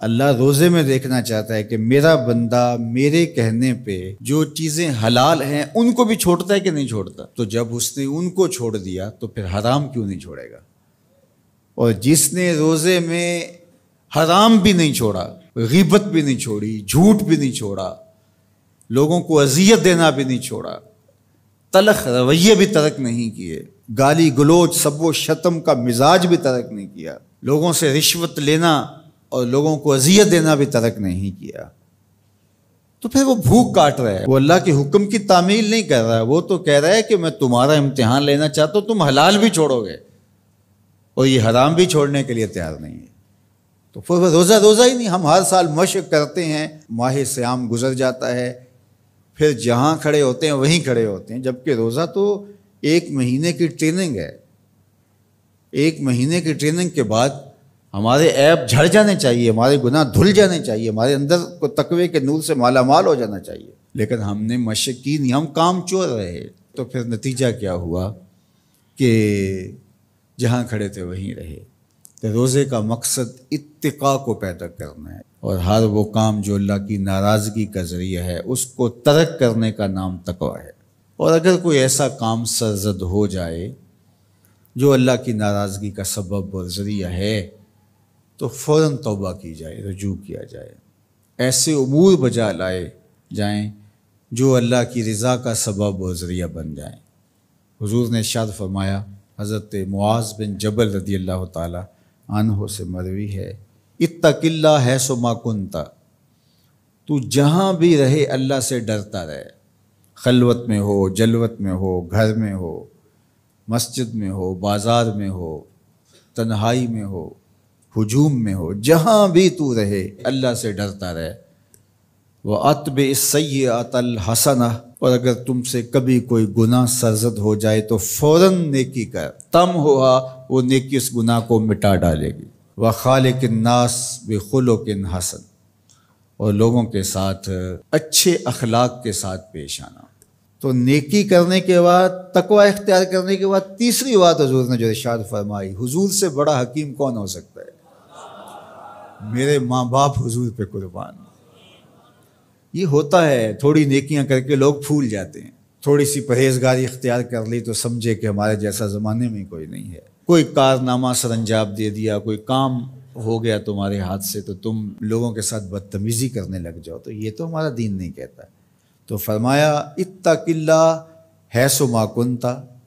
اللہ روزے میں دیکھنا چاہتا ہے کہ میرا بندہ میرے کہنے پہ جو چیزیں حلال ہیں ان کو بھی چھوڑتا ہے کہ نہیں چھوڑتا. تو جب اس نے ان کو چھوڑ دیا تو پھر حرام کیوں نہیں چھوڑے گا؟ اور جس نے روزے میں حرام بھی نہیں چھوڑا، غیبت بھی نہیں چھوڑی، جھوٹ بھی نہیں چھوڑا، لوگوں کو اذیت دینا بھی نہیں چھوڑا، تلخ رویے بھی ترک نہیں کیے، گالی گلوچ سب و شتم کا مزاج بھی ترک نہیں کیا، لوگوں سے رشوت لینا اور لوگوں کو اذیت دینا بھی ترک نہیں کیا، تو پھر وہ بھوک کاٹ رہا ہے. وہ اللہ کے حکم کی تعمیل نہیں کر رہا ہے، وہ تو کہہ رہا ہے کہ میں تمہارا امتحان لینا چاہتا ہوں، تم حلال بھی چھوڑو گے اور یہ حرام بھی چھوڑنے کے لیے تیار نہیں ہے. تو پھر روزہ ہی نہیں. ہم ہر سال مشق کرتے ہیں، ماہ سیام گزر جاتا ہے، پھر جہاں کھڑے ہوتے ہیں وہیں کھڑے ہوتے ہیں، جبکہ روزہ تو 1 مہینے کی ٹریننگ ہے. 1 مہینے کی ٹریننگ کے بعد ہمارے عیب جھڑ جانے چاہیے، ہمارے گناہ دھل جانے چاہیے، ہمارے اندر کو تقوی کے نور سے مالا مال ہو جانا چاہیے. لیکن ہم نے مشق کی نہیں، ہم کام چور رہے. تو پھر نتیجہ کیا ہوا کہ جہاں کھڑے تھے وہیں رہے. تو روزے کا مقصد اتقاء کو پیدا کرنا ہے، اور ہر وہ کام جو اللہ کی ناراضگی کا ذریعہ ہے اس کو ترک کرنے کا نام تقویٰ ہے. اور اگر کوئی ایسا کام سرزد ہو جائے جو اللہ کی ناراضگی کا سبب اور ذریعہ ہے تو فوراً توبہ کی جائے، رجوع کیا جائے، ایسے امور بجا لائے جائیں جو اللہ کی رضا کا سبب اور ذریعہ بن جائیں. حضور نے ارشاد فرمایا، حضرت معاذ بن جبل رضی اللہ تعالی عنہ سے مروی ہے، اتق اللہ حیث ما کنت، تو جہاں بھی رہے اللہ سے ڈرتا رہے، خلوت میں ہو، جلوت میں ہو، گھر میں ہو، مسجد میں ہو، بازار میں ہو، تنہائی میں ہو، ہجوم میں ہو، جہاں بھی تو رہے اللہ سے ڈرتا رہے. وَأَتْبِعِ السَّيِّئَةَ الْحَسَنَةَ، اور اگر تم سے کبھی کوئی گناہ سرزد ہو جائے تو فوراً نیکی کر، تم ہوا وہ نیکی اس گناہ کو مٹا ڈالے گی. وَخَالِقِ النَّاسِ بِخُلُقٍ حَسَنٍ، اور لوگوں کے ساتھ اچھے اخلاق کے ساتھ پیش آنا. تو نیکی کرنے کے بعد، تقوی اختیار کرنے کے بعد، تیسری بات حضور نے جو ارشاد فرمائی، حضور سے بڑا حکیم کون ہو سکتا ہے؟ میرے ماں باپ حضور پہ قربان. یہ ہوتا ہے، تھوڑی نیکیاں کر کے لوگ پھول جاتے ہیں، تھوڑی سی پرہیزگاری اختیار کر لی تو سمجھے کہ ہمارے جیسا زمانے میں کوئی نہیں ہے. کوئی کارنامہ سر انجام دے دیا، کوئی کام ہو گیا تمہارے ہاتھ سے تو تم لوگوں کے ساتھ بدتمیزی کرنے لگ جاؤ، تو یہ تو ہمارا دین نہیں کہتا. تو فرمایا اتق اللہ حیث ما کنت،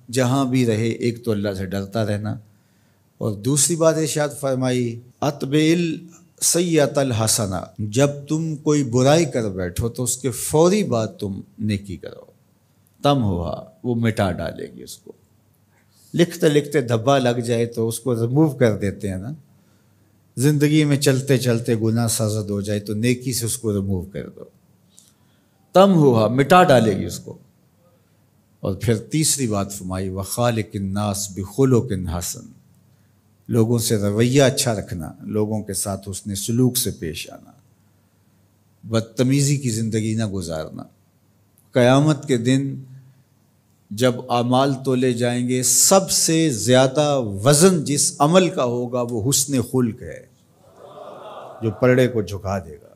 جہاں بھی رہے ایک تو اللہ سے ڈرتا رہنا، اور دوسری بات ارشاد فرمائی اتبع السیئۃ الحسنہ، جب تم کوئی برائی کر بیٹھو تو اس کے فوری بعد تم نیکی کرو، تم ہوا وہ مٹا ڈالے گی اس کو. لکھتے لکھتے دھبا لگ جائے تو اس کو ریموو کر دیتے ہیں نا. زندگی میں چلتے چلتے گناہ سرزد ہو جائے تو نیکی سے اس کو ریموو کر دو، تم ہوا مٹا ڈالے گی اس کو. اور پھر تیسری بات فرمائی وَخَالِقِ النَّاسِ بِخُلُقٍ حَسَنٍ، لوگوں سے رویہ اچھا رکھنا، لوگوں کے ساتھ حسن سلوک سے پیش آنا، بدتمیزی کی زندگی نہ گزارنا. قیامت کے دن جب اعمال تولے جائیں گے سب سے زیادہ وزن جس عمل کا ہوگا وہ حسن خلق ہے، جو پلڑے کو جھکا دے گا.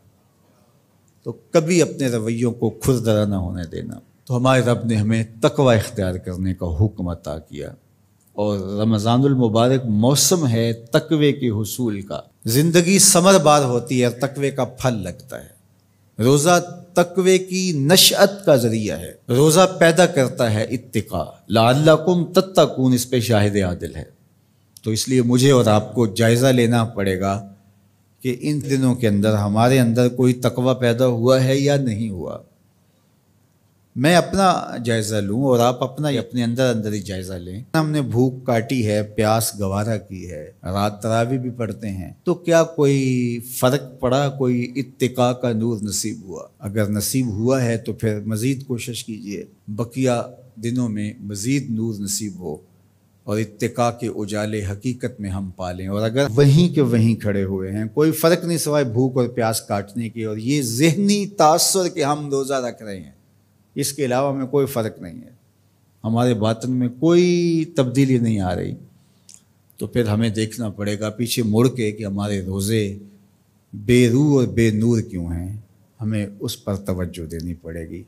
تو کبھی اپنے رویوں کو کھردرا نہ ہونے دینا. تو ہمارے رب نے ہمیں تقوی اختیار کرنے کا حکم عطا کیا، اور رمضان المبارک موسم ہے تقوی کے حصول کا. زندگی ثمر بار ہوتی ہے اور تقوی کا پھل لگتا ہے. روزہ تقوی کی نشأت کا ذریعہ ہے، روزہ پیدا کرتا ہے اتقاء. لعلکم تتقون اس پہ شاہد عادل ہے. تو اس لیے مجھے اور آپ کو جائزہ لینا پڑے گا کہ ان دنوں کے اندر ہمارے اندر کوئی تقوی پیدا ہوا ہے یا نہیں ہوا. میں اپنا جائزہ لوں اور آپ اپنے اندر ہی جائزہ لیں. ہم نے بھوک کاٹی ہے، پیاس گوارا کی ہے، رات تراویح بھی پڑھتے ہیں، تو کیا کوئی فرق پڑا؟ کوئی اتقاء کا نور نصیب ہوا؟ اگر نصیب ہوا ہے تو پھر مزید کوشش کیجئے بقیہ دنوں میں مزید نور نصیب ہو اور اتقاء کے اجالے حقیقت میں ہم پالیں. اور اگر وہیں کے وہیں کھڑے ہوئے ہیں، کوئی فرق نہیں سوائے بھوک اور پیاس کاٹنے کی اور یہ ذہنی تاثر کہ ہم روزہ رکھ رہے ہیں، اس کے علاوہ میں کوئی فرق نہیں ہے، ہمارے باطن میں کوئی تبدیلی نہیں آ رہی، تو پھر ہمیں دیکھنا پڑے گا پیچھے مڑ کے کہ ہمارے روزے بے روح اور بے نور کیوں ہیں، ہمیں اس پر توجہ دینی پڑے گی۔